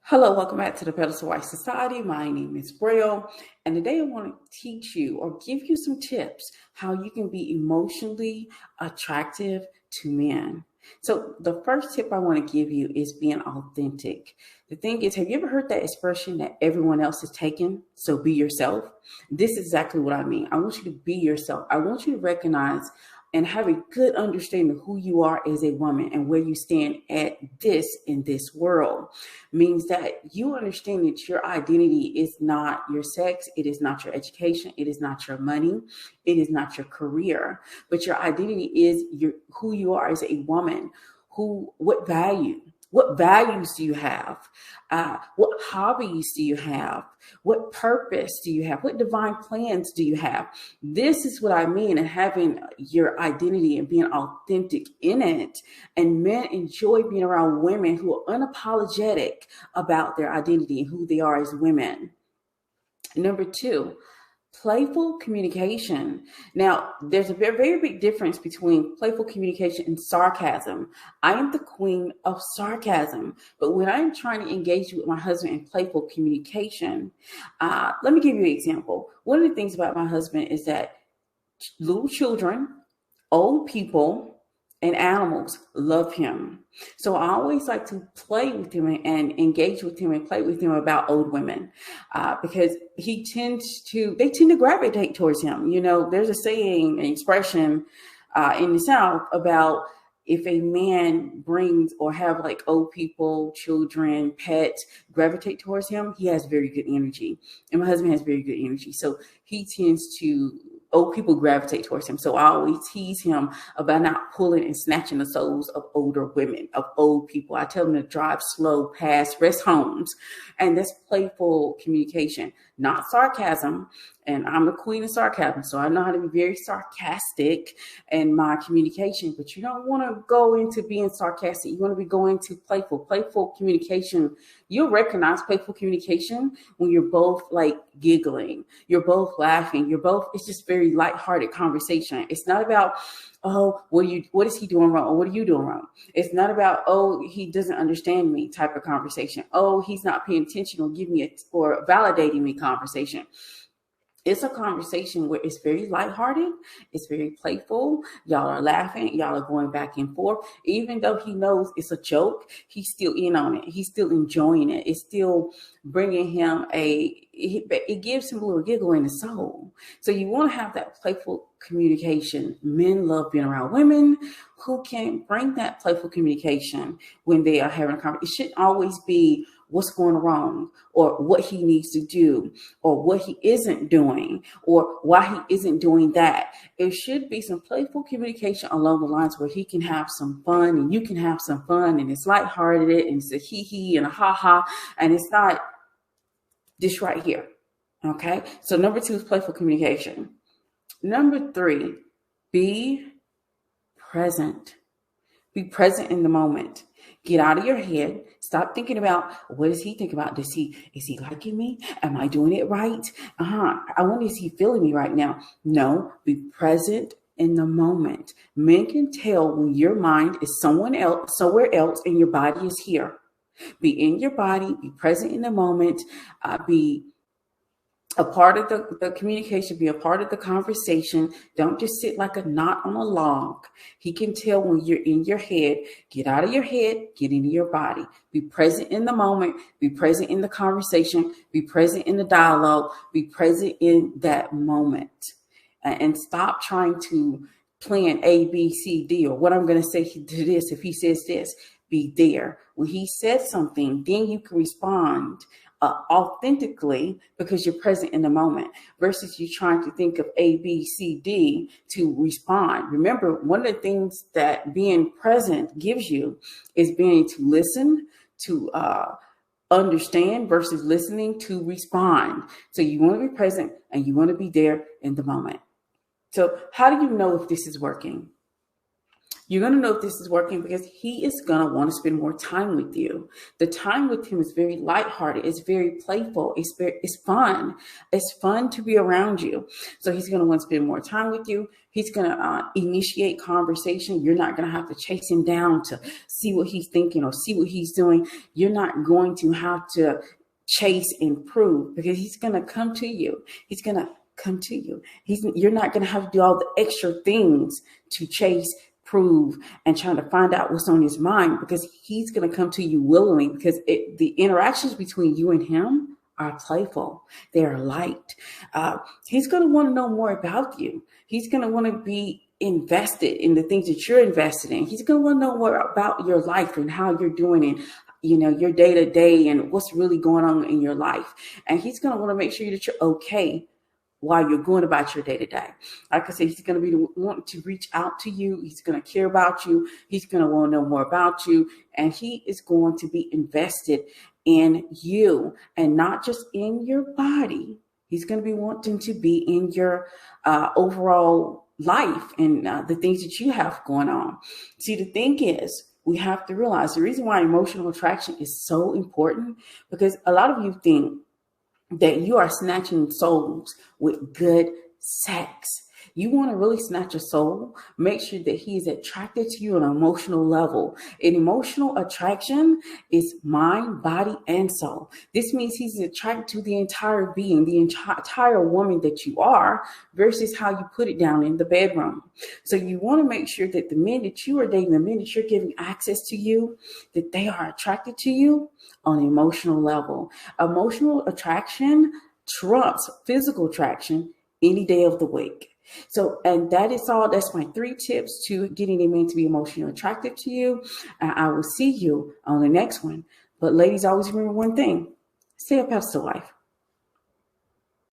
Hello, welcome back to the Pedestal White Society. My name is Braille, and today I want to teach you or give you some tips how you can be emotionally attractive to men. So the first tip I want to give you is being authentic. The thing is, have you ever heard that expression that everyone else is taken, so be yourself? This is exactly what I mean. I want you to be yourself. I want you to recognize and have a good understanding of who you are as a woman and where you stand at this in this world. Means that you understand that your identity is not your sex, it is not your education, it is not your money, it is not your career, but your identity is who you are as a woman. What values do you have? What hobbies do you have? What purpose do you have? What divine plans do you have? This is what I mean, and having your identity and being authentic in it. And men enjoy being around women who are unapologetic about their identity and who they are as women. Number two, playful communication. Now, there's a very, very big difference between playful communication and sarcasm. I am the queen of sarcasm, but when I'm trying to engage with my husband in playful communication, let me give you an example. One of the things about my husband is that little children, old people, and animals love him. So I always like to play with him and engage with him and play with him about old women because they tend to gravitate towards him. You know, there's a saying, an expression in the South about if a man brings or have like old people, children, pets gravitate towards him, he has very good energy. And my husband has very good energy. So old people gravitate towards him. So I always tease him about not pulling and snatching the souls of older women, of old people. I tell him to drive slow past rest homes. And that's playful communication, not sarcasm. And I'm the queen of sarcasm, so I know how to be very sarcastic in my communication, but you don't want to go into being sarcastic. You want to be going to playful communication. You'll recognize playful communication when you're both like giggling, you're both laughing, it's just very lighthearted conversation. It's not about, oh, what is he doing wrong? Or what are you doing wrong? It's not about, oh, he doesn't understand me type of conversation. Oh, he's not paying attention or validating me conversation. It's a conversation where it's very lighthearted. It's very playful. Y'all are laughing. Y'all are going back and forth. Even though he knows it's a joke, he's still in on it. He's still enjoying it. It's still bringing him it gives him a little giggle in the soul. So you want to have that playful communication. Men love being around women who can bring that playful communication when they are having a conversation. It shouldn't always be what's going wrong or what he needs to do or what he isn't doing or why he isn't doing that. It should be some playful communication along the lines where he can have some fun and you can have some fun and it's lighthearted and it's a hee and a ha and it's not this right here. Okay. So number 2 is playful communication. Number 3, be present. Be present in the moment. Get out of your head. Stop thinking about what does he think about? Is he liking me? Am I doing it right? I wonder, is he feeling me right now? No, be present in the moment. Men can tell when your mind is somewhere else and your body is here. Be in your body, be present in the moment, be a part of the communication, be a part of the conversation. Don't just sit like a knot on a log. He can tell when you're in your head. Get out of your head, get into your body. Be present in the moment, be present in the conversation, be present in the dialogue, be present in that moment. And stop trying to plan A, B, C, D, or what I'm going to say to this if he says this. Be there. When he says something, then you can respond authentically because you're present in the moment versus you trying to think of A, B, C, D to respond. Remember, one of the things that being present gives you is being to listen, to understand versus listening to respond. So you want to be present and you want to be there in the moment. So how do you know if this is working? You're going to know if this is working because he is going to want to spend more time with you. The time with him is very lighthearted. It's very playful. It's fun. It's fun to be around you. So he's going to want to spend more time with you. He's going to initiate conversation. You're not going to have to chase him down to see what he's thinking or see what he's doing. You're not going to have to chase and prove because he's going to come to you. He's going to come to you. You're not going to have to do all the extra things to chase, prove, and trying to find out what's on his mind, because he's going to come to you willingly, because the interactions between you and him are playful. They are light. He's going to want to know more about you. He's going to want to be invested in the things that you're invested in. He's going to want to know more about your life and how you're doing and your day to day and what's really going on in your life. And he's going to want to make sure that you're okay while you're going about your day to day. Like I said, he's going to be wanting to reach out to you. He's going to care about you. He's going to want to know more about you. And he is going to be invested in you and not just in your body. He's going to be wanting to be in your overall life and the things that you have going on. See, the thing is, we have to realize the reason why emotional attraction is so important, because a lot of you think that you are snatching souls with good sex. You want to really snatch a soul, make sure that he is attracted to you on an emotional level. An emotional attraction is mind, body, and soul. This means he's attracted to the entire being, the entire woman that you are, versus how you put it down in the bedroom. So you want to make sure that the men that you are dating, the men that you're giving access to you, that they are attracted to you on an emotional level. Emotional attraction trumps physical attraction any day of the week. So, and that is all. That's my 3 tips to getting a man to be emotionally attractive to you. I will see you on the next one. But ladies, always remember one thing: stay a pedestal wife.